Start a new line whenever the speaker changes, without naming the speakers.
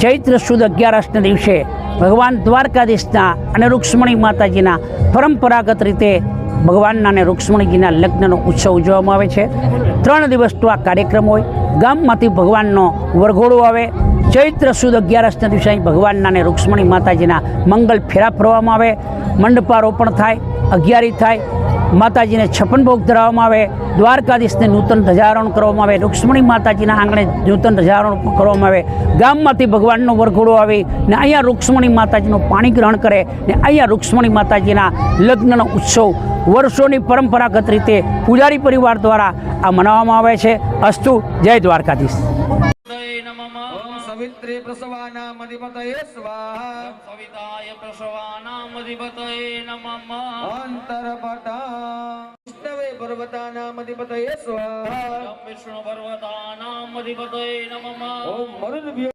ચૈત્ર સુદ 11ના દિવસે ભગવાન દ્વારકાધીશના અને રૂક્ષ્મણી માતાજીના પરંપરાગત રીતે ભગવાનના અને રૂક્ષ્મણીજીના લગ્નનો ઉત્સવ ઉજવવામાં આવે છે। 3 દિવસનો આ કાર્યક્રમ હોય। ગામમાંથી ભગવાનનો વરઘોડો આવે। ચૈત્ર સુદ 11ના દિવસે ભગવાનના અને રૂક્ષ્મણી માતાજીના મંગલ ફેરા ફરવામાં આવે। મંડપારોપણ થાય, અગિયારી થાય, માતાજીને 56 ભોગ ધરાવવામાં આવે। દ્વારકાધીશને નૂતન ધજારોહણ કરવામાં આવે। રૂક્ષ્મણી માતાજીના આંગણે નૂતન ધજારોહણ કરવામાં આવે। ગામમાંથી ભગવાનનો વરઘોડો આવે ને અહીંયા રૂક્ષ્મણી માતાજીનું પાણી ગ્રહણ કરે ને અહીંયા રૂક્ષ્મણી માતાજીના લગ્નનો ઉત્સવ વર્ષોની પરંપરાગત રીતે પૂજારી પરિવાર દ્વારા આ મનાવવામાં આવે છે। અસ્તુ, જય દ્વારકાધીશ।
सवित्रे प्रसवानामधिपतये स्वाहा सविताय प्रसवानामधिपतये नमः अंतरपटा विष्णवे पर्वतानामधिपतये स्वाहा विष्णु पर्वतानामधिपतये नमः ओम मरुद्भ्यो